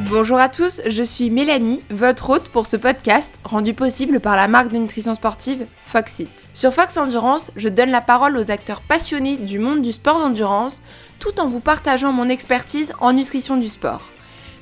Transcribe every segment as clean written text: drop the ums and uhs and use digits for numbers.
Bonjour à tous, je suis Mélanie, votre hôte pour ce podcast rendu possible par la marque de nutrition sportive Foxy. Sur Fox Endurance, je donne la parole aux acteurs passionnés du monde du sport d'endurance tout en vous partageant mon expertise en nutrition du sport.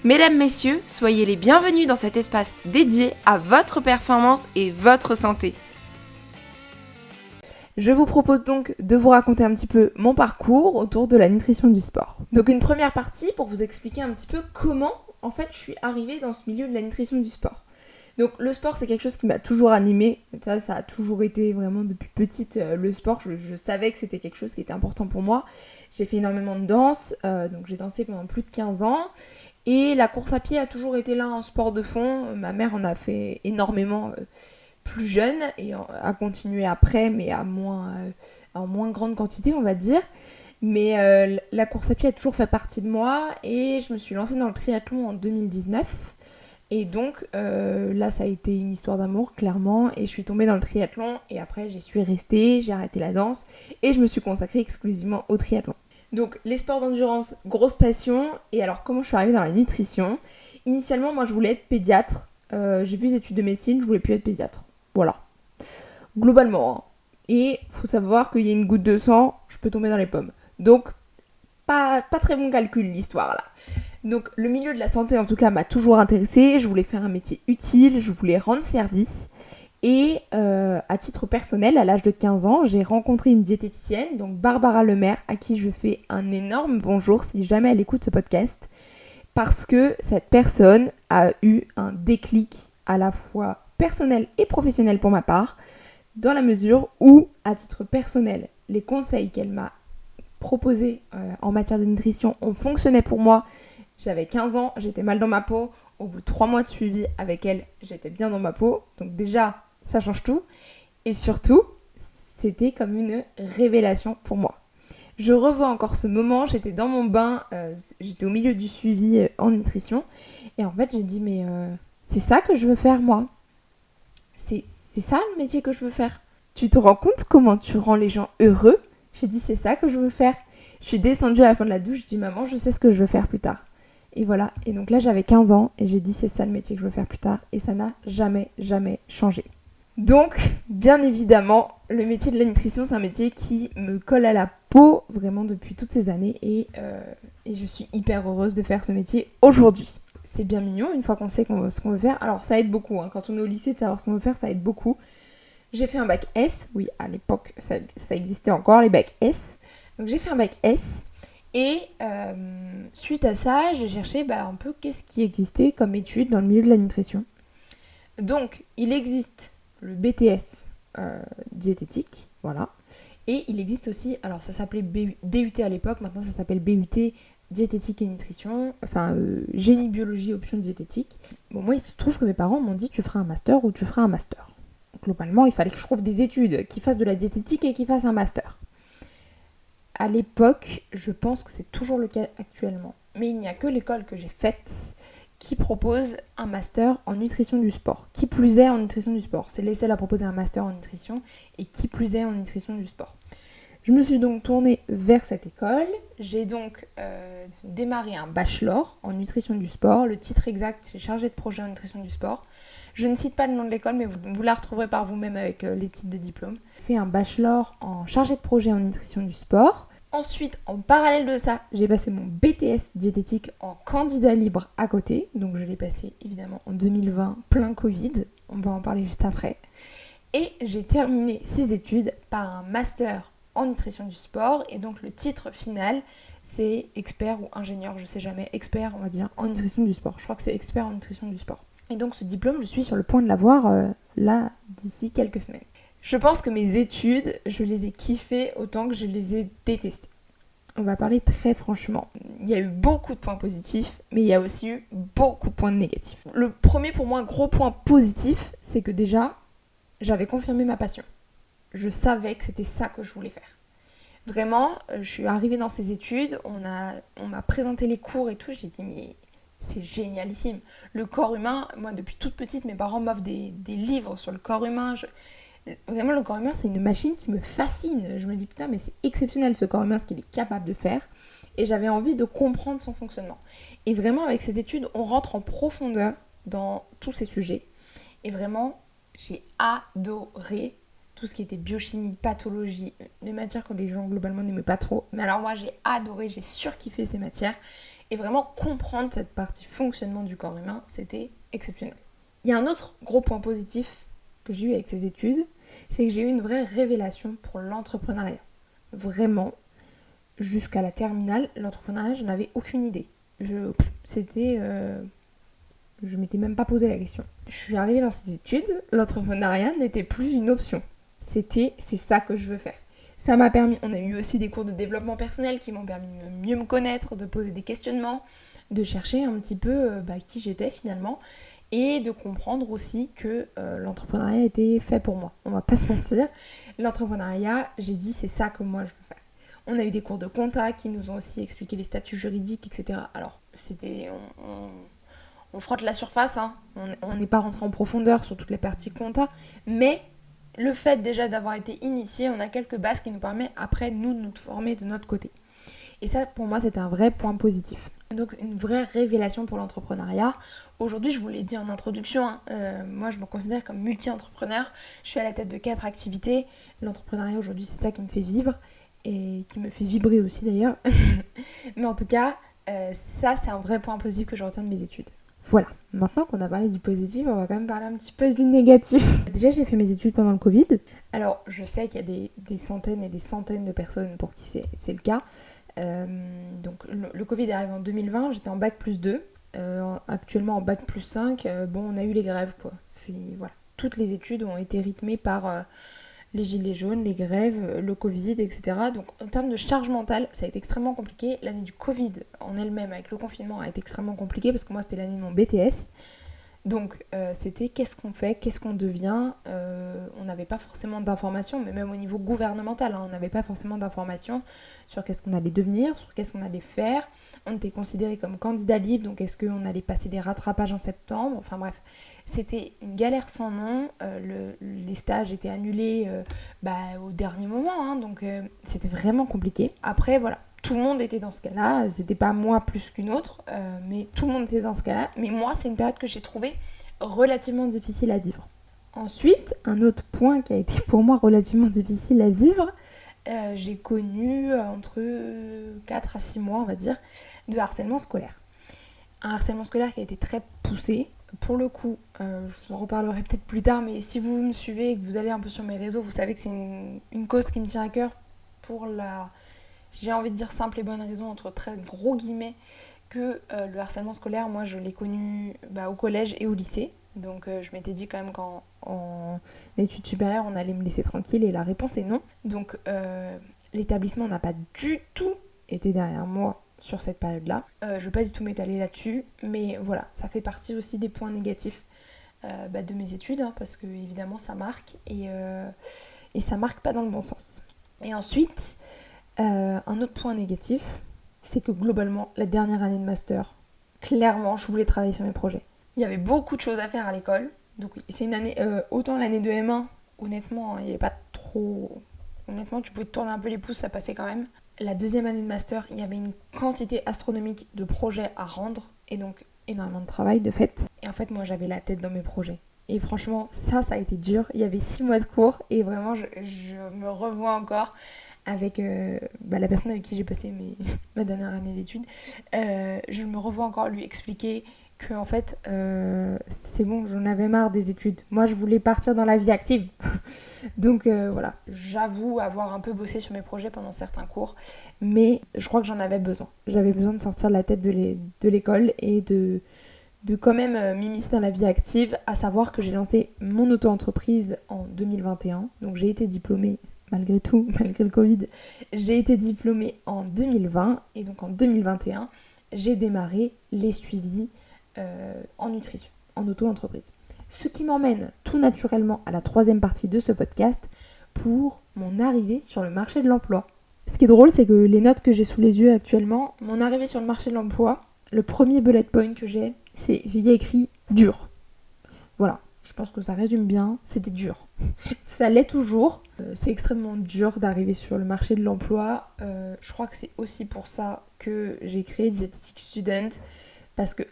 Mesdames, messieurs, soyez les bienvenus dans cet espace dédié à votre performance et votre santé. Je vous propose donc de vous raconter un petit peu mon parcours autour de la nutrition du sport. Donc une première partie pour vous expliquer un petit peu comment en fait je suis arrivée dans ce milieu de la nutrition du sport. Donc le sport c'est quelque chose qui m'a toujours animée, ça a toujours été vraiment depuis petite le sport, je savais que c'était quelque chose qui était important pour moi. J'ai fait énormément de danse, donc j'ai dansé pendant plus de 15 ans et la course à pied a toujours été là en sport de fond. Ma mère en a fait énormément plus jeune et a continué après mais en moins grande quantité on va dire. Mais la course à pied a toujours fait partie de moi et je me suis lancée dans le triathlon en 2019. Et donc là ça a été une histoire d'amour clairement et je suis tombée dans le triathlon et après j'y suis restée, j'ai arrêté la danse et je me suis consacrée exclusivement au triathlon. Donc les sports d'endurance, grosse passion. Et alors comment je suis arrivée dans la nutrition ? Initialement moi je voulais être pédiatre, j'ai vu des études de médecine, je voulais plus être pédiatre. Voilà, globalement. Hein. Et faut savoir qu'il y a une goutte de sang, je peux tomber dans les pommes. Donc, pas très bon calcul l'histoire là. Donc, le milieu de la santé en tout cas m'a toujours intéressée. Je voulais faire un métier utile, je voulais rendre service. Et à titre personnel, à l'âge de 15 ans, j'ai rencontré une diététicienne, donc Barbara Lemaire, à qui je fais un énorme bonjour si jamais elle écoute ce podcast. Parce que cette personne a eu un déclic à la fois personnel et professionnel pour ma part, dans la mesure où, à titre personnel, les conseils qu'elle m'a proposés en matière de nutrition ont fonctionné pour moi. J'avais 15 ans, j'étais mal dans ma peau. Au bout de 3 mois de suivi avec elle, j'étais bien dans ma peau. Donc déjà, ça change tout. Et surtout, c'était comme une révélation pour moi. Je revois encore ce moment, j'étais dans mon bain, j'étais au milieu du suivi en nutrition. Et en fait, j'ai dit, mais c'est ça que je veux faire moi. C'est ça le métier que je veux faire. Tu te rends compte comment tu rends les gens heureux ? J'ai dit c'est ça que je veux faire. Je suis descendue à la fin de la douche, je dis maman je sais ce que je veux faire plus tard. Et voilà, et donc là j'avais 15 ans et j'ai dit c'est ça le métier que je veux faire plus tard et ça n'a jamais changé. Donc bien évidemment le métier de la nutrition c'est un métier qui me colle à la peau vraiment depuis toutes ces années et je suis hyper heureuse de faire ce métier aujourd'hui. C'est bien mignon une fois qu'on sait ce qu'on veut faire. Alors ça aide beaucoup, hein. Quand on est au lycée de savoir ce qu'on veut faire, ça aide beaucoup. J'ai fait un bac S, oui à l'époque ça existait encore les bacs S. Donc j'ai fait un bac S et suite à ça j'ai cherché un peu qu'est-ce qui existait comme études dans le milieu de la nutrition. Donc il existe le BTS diététique, voilà. Et il existe aussi, alors ça s'appelait DUT à l'époque, maintenant ça s'appelle BUT diététique et nutrition, génie biologie option diététique. Bon, moi il se trouve que mes parents m'ont dit tu feras un master ou tu feras un master. Donc, globalement il fallait que je trouve des études qui fassent de la diététique et qui fassent un master. À l'époque, je pense que c'est toujours le cas actuellement, mais il n'y a que l'école que j'ai faite qui propose un master en nutrition du sport. Qui plus est en nutrition du sport, c'est les seuls à proposer un master en nutrition et qui plus est en nutrition du sport. Je me suis donc tournée vers cette école. J'ai donc démarré un bachelor en nutrition du sport. Le titre exact, c'est chargé de projet en nutrition du sport. Je ne cite pas le nom de l'école, mais vous la retrouverez par vous-même avec les titres de diplôme. J'ai fait un bachelor en chargé de projet en nutrition du sport. Ensuite, en parallèle de ça, j'ai passé mon BTS diététique en candidat libre à côté. Donc je l'ai passé évidemment en 2020, plein Covid. On va en parler juste après. Et j'ai terminé ces études par un master en nutrition du sport et donc le titre final c'est expert ou ingénieur, je sais jamais, expert on va dire en nutrition du sport, je crois que c'est expert en nutrition du sport et donc ce diplôme je suis sur le point de l'avoir là d'ici quelques semaines. Je pense que mes études je les ai kiffées autant que je les ai détestées. On va parler très franchement, il y a eu beaucoup de points positifs mais il y a aussi eu beaucoup de points négatifs. Le premier pour moi gros point positif c'est que déjà j'avais confirmé ma passion. Je savais que c'était ça que je voulais faire. Vraiment, je suis arrivée dans ces études, on m'a présenté les cours et tout, j'ai dit mais c'est génialissime. Le corps humain, moi depuis toute petite, mes parents m'offrent des livres sur le corps humain. Vraiment, le corps humain, c'est une machine qui me fascine. Je me dis, putain, mais c'est exceptionnel ce corps humain, ce qu'il est capable de faire. Et j'avais envie de comprendre son fonctionnement. Et vraiment, avec ces études, on rentre en profondeur dans tous ces sujets. Et vraiment, j'ai adoré tout ce qui était biochimie, pathologie, des matières que les gens globalement n'aimaient pas trop. Mais alors moi, j'ai adoré, j'ai surkiffé ces matières. Et vraiment, comprendre cette partie fonctionnement du corps humain, c'était exceptionnel. Il y a un autre gros point positif que j'ai eu avec ces études, c'est que j'ai eu une vraie révélation pour l'entrepreneuriat. Vraiment, jusqu'à la terminale, l'entrepreneuriat, je n'avais aucune idée. Je m'étais même pas posé la question. Je suis arrivée dans ces études, l'entrepreneuriat n'était plus une option. C'est ça que je veux faire. Ça m'a permis, on a eu aussi des cours de développement personnel qui m'ont permis de mieux me connaître, de poser des questionnements, de chercher un petit peu qui j'étais finalement. Et de comprendre aussi que l'entrepreneuriat était fait pour moi. On va pas se mentir. L'entrepreneuriat, j'ai dit, c'est ça que moi je veux faire. On a eu des cours de compta qui nous ont aussi expliqué les statuts juridiques, etc. Alors, on frotte la surface, hein. On n'est pas rentré en profondeur sur toutes les parties compta. Mais le fait déjà d'avoir été initié, on a quelques bases qui nous permettent après de nous former de notre côté. Et ça, pour moi, c'était un vrai point positif. Donc, une vraie révélation pour l'entrepreneuriat. Aujourd'hui, je vous l'ai dit en introduction, moi, je me considère comme multi-entrepreneur. Je suis à la tête de 4 activités. L'entrepreneuriat, aujourd'hui, c'est ça qui me fait vivre et qui me fait vibrer aussi, d'ailleurs. Mais en tout cas, ça, c'est un vrai point positif que je retiens de mes études. Voilà, maintenant qu'on a parlé du positif, on va quand même parler un petit peu du négatif. Déjà, j'ai fait mes études pendant le Covid. Alors, je sais qu'il y a des centaines et des centaines de personnes pour qui c'est le cas. Donc le Covid est arrivé en 2020, j'étais en bac plus 2, actuellement en bac plus 5, on a eu les grèves quoi. Voilà. Toutes les études ont été rythmées par les gilets jaunes, les grèves, le Covid, etc. Donc en termes de charge mentale, ça a été extrêmement compliqué. L'année du Covid en elle-même avec le confinement a été extrêmement compliquée parce que moi c'était l'année de mon BTS. Donc c'était qu'est-ce qu'on fait, qu'est-ce qu'on devient, on n'avait pas forcément d'informations, mais même au niveau gouvernemental, on n'avait pas forcément d'informations sur qu'est-ce qu'on allait devenir, sur qu'est-ce qu'on allait faire. On était considéré comme candidat libre, donc est-ce qu'on allait passer des rattrapages en septembre, enfin bref. C'était une galère sans nom, les stages étaient annulés au dernier moment, donc c'était vraiment compliqué. Après voilà. Tout le monde était dans ce cas-là, c'était pas moi plus qu'une autre, mais tout le monde était dans ce cas-là. Mais moi, c'est une période que j'ai trouvée relativement difficile à vivre. Ensuite, un autre point qui a été pour moi relativement difficile à vivre, j'ai connu entre 4 à 6 mois, on va dire, de harcèlement scolaire. Un harcèlement scolaire qui a été très poussé. Pour le coup, je vous en reparlerai peut-être plus tard, mais si vous me suivez et que vous allez un peu sur mes réseaux, vous savez que c'est une cause qui me tient à cœur pour j'ai envie de dire simple et bonne raison, entre très gros guillemets, que le harcèlement scolaire, moi je l'ai connu au collège et au lycée. Donc je m'étais dit quand même qu'en études supérieures, on allait me laisser tranquille et la réponse est non. Donc l'établissement n'a pas du tout été derrière moi sur cette période-là. Je ne vais pas du tout m'étaler là-dessus, mais voilà, ça fait partie aussi des points négatifs de mes études, parce que évidemment ça marque et ça marque pas dans le bon sens. Et ensuite... un autre point négatif, c'est que globalement, la dernière année de master, clairement, je voulais travailler sur mes projets. Il y avait beaucoup de choses à faire à l'école. Donc c'est une année, autant l'année de M1, honnêtement, il n'y avait pas trop... Honnêtement, tu pouvais te tourner un peu les pouces, ça passait quand même. La deuxième année de master, il y avait une quantité astronomique de projets à rendre, et donc énormément de travail de fait. Et en fait, moi, j'avais la tête dans mes projets. Et franchement, ça a été dur. Il y avait 6 mois de cours, et vraiment, je me revois encore avec la personne avec qui j'ai passé ma dernière année d'études. Je me revois encore lui expliquer que en fait c'est bon, j'en avais marre des études, moi je voulais partir dans la vie active. Donc voilà, j'avoue avoir un peu bossé sur mes projets pendant certains cours, mais je crois que j'en avais besoin. J'avais besoin de sortir de la tête de l'école et de quand même m'immiscer dans la vie active, à savoir que j'ai lancé mon auto-entreprise en 2021, donc j'ai été diplômée malgré tout, malgré le Covid, j'ai été diplômée en 2020 et donc en 2021, j'ai démarré les suivis en nutrition, en auto-entreprise. Ce qui m'emmène tout naturellement à la troisième partie de ce podcast pour mon arrivée sur le marché de l'emploi. Ce qui est drôle, c'est que les notes que j'ai sous les yeux actuellement, mon arrivée sur le marché de l'emploi, le premier bullet point que j'ai, j'y ai écrit dur. Voilà. Je pense que ça résume bien, c'était dur. Ça l'est toujours. C'est extrêmement dur d'arriver sur le marché de l'emploi. Je crois que c'est aussi pour ça que j'ai créé Dietetic Student. Parce que,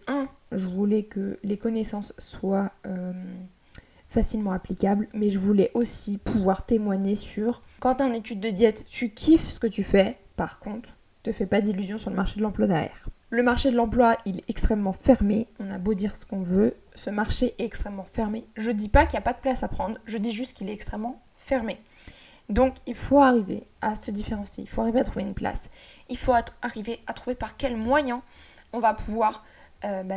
je voulais que les connaissances soient facilement applicables, mais je voulais aussi pouvoir témoigner sur quand t'es en études de diète, tu kiffes ce que tu fais, par contre, te fais pas d'illusions sur le marché de l'emploi derrière. Le marché de l'emploi, il est extrêmement fermé, on a beau dire ce qu'on veut, ce marché est extrêmement fermé. Je dis pas qu'il n'y a pas de place à prendre, je dis juste qu'il est extrêmement fermé. Donc il faut arriver à se différencier, il faut arriver à trouver une place, il faut arriver à trouver par quels moyens on va pouvoir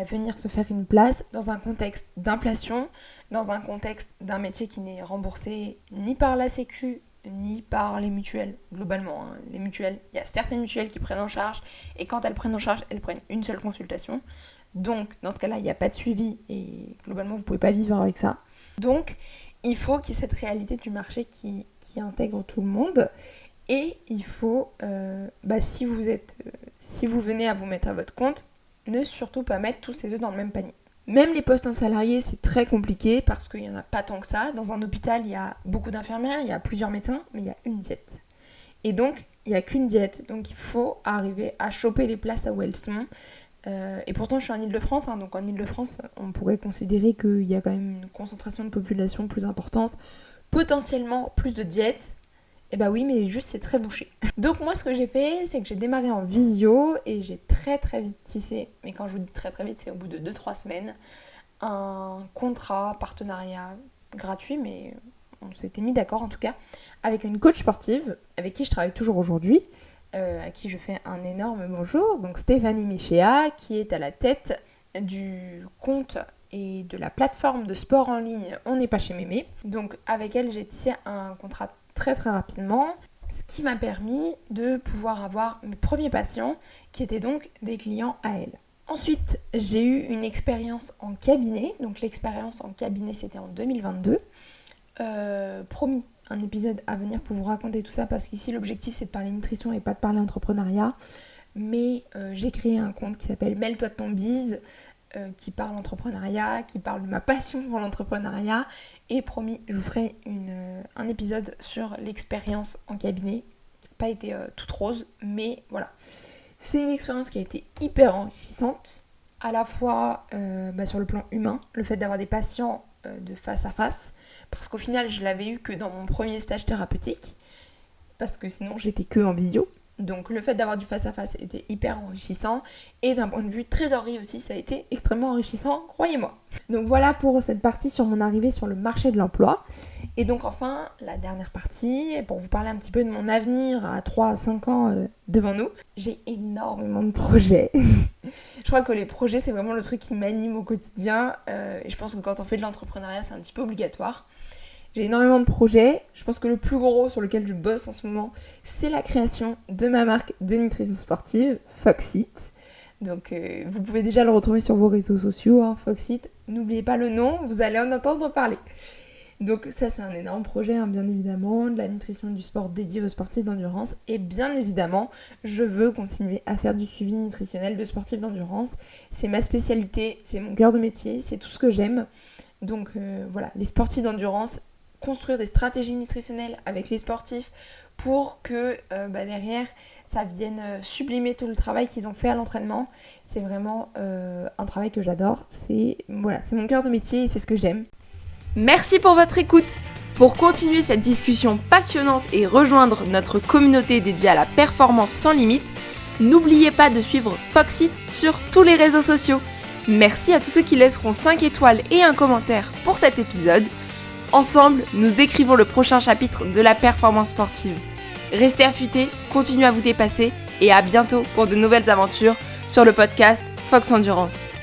venir se faire une place dans un contexte d'inflation, dans un contexte d'un métier qui n'est remboursé ni par la Sécu, ni par les mutuelles, globalement. Les mutuelles, il y a certaines mutuelles qui prennent en charge, et quand elles prennent en charge, elles prennent une seule consultation. Donc, dans ce cas-là, il n'y a pas de suivi, et globalement, vous ne pouvez pas vivre avec ça. Donc, il faut qu'il y ait cette réalité du marché qui intègre tout le monde, et il faut, si vous venez à vous mettre à votre compte, ne surtout pas mettre tous ses œufs dans le même panier. Même les postes en salarié, c'est très compliqué parce qu'il n'y en a pas tant que ça. Dans un hôpital, il y a beaucoup d'infirmières, il y a plusieurs médecins, mais il y a une diète. Et donc, il n'y a qu'une diète. Donc, il faut arriver à choper les places à où elles sont. Et pourtant, je suis en Ile-de-France. Donc, en Ile-de-France, on pourrait considérer qu'il y a quand même une concentration de population plus importante. Potentiellement plus de diètes. Eh bah oui, mais juste c'est très bouché. Donc moi ce que j'ai fait, c'est que j'ai démarré en visio et j'ai très très vite tissé, mais quand je vous dis très très vite, c'est au bout de 2-3 semaines, un contrat, partenariat gratuit, mais on s'était mis d'accord en tout cas, avec une coach sportive, avec qui je travaille toujours aujourd'hui, à qui je fais un énorme bonjour, donc Stéphanie Michéa, qui est à la tête du compte et de la plateforme de sport en ligne On n'est pas chez Mémé. Donc avec elle, j'ai tissé un contrat très très rapidement, ce qui m'a permis de pouvoir avoir mes premiers patients qui étaient donc des clients à elle. Ensuite, j'ai eu une expérience en cabinet, donc l'expérience en cabinet c'était en 2022. Promis, un épisode à venir pour vous raconter tout ça parce qu'ici l'objectif c'est de parler nutrition et pas de parler entrepreneuriat, mais j'ai créé un compte qui s'appelle Mêle-toi de ton bise, qui parle entrepreneuriat, qui parle de ma passion pour l'entrepreneuriat, et promis, je vous ferai un épisode sur l'expérience en cabinet, qui n'a pas été toute rose, mais voilà. C'est une expérience qui a été hyper enrichissante, à la fois sur le plan humain, le fait d'avoir des patients de face à face, parce qu'au final, je l'avais eu que dans mon premier stage thérapeutique, parce que sinon, j'étais que en visio. Donc le fait d'avoir du face-à-face était hyper enrichissant et d'un point de vue trésorerie aussi, ça a été extrêmement enrichissant, croyez-moi. Donc voilà pour cette partie sur mon arrivée sur le marché de l'emploi. Et donc enfin, la dernière partie, pour vous parler un petit peu de mon avenir à 3 à 5 ans devant nous. J'ai énormément de projets. Je crois que les projets, c'est vraiment le truc qui m'anime au quotidien. Et je pense que quand on fait de l'entrepreneuriat, c'est un petit peu obligatoire. J'ai énormément de projets. Je pense que le plus gros sur lequel je bosse en ce moment, c'est la création de ma marque de nutrition sportive, Foxit. Donc vous pouvez déjà le retrouver sur vos réseaux sociaux, Foxit. N'oubliez pas le nom, vous allez en entendre parler. Donc ça c'est un énorme projet, bien évidemment, de la nutrition du sport dédié aux sportifs d'endurance. Et bien évidemment, je veux continuer à faire du suivi nutritionnel de sportifs d'endurance. C'est ma spécialité, c'est mon cœur de métier, c'est tout ce que j'aime. Donc voilà, les sportifs d'endurance, construire des stratégies nutritionnelles avec les sportifs pour que derrière ça vienne sublimer tout le travail qu'ils ont fait à l'entraînement. C'est vraiment un travail que j'adore, c'est mon cœur de métier et c'est ce que j'aime. Merci pour votre écoute. Pour continuer cette discussion passionnante et rejoindre notre communauté dédiée à la performance sans limite, n'oubliez pas de suivre Foxit sur tous les réseaux sociaux. Merci à tous ceux qui laisseront 5 étoiles et un commentaire pour cet épisode. Ensemble, nous écrivons le prochain chapitre de la performance sportive. Restez affûtés, continuez à vous dépasser et à bientôt pour de nouvelles aventures sur le podcast Fox Endurance.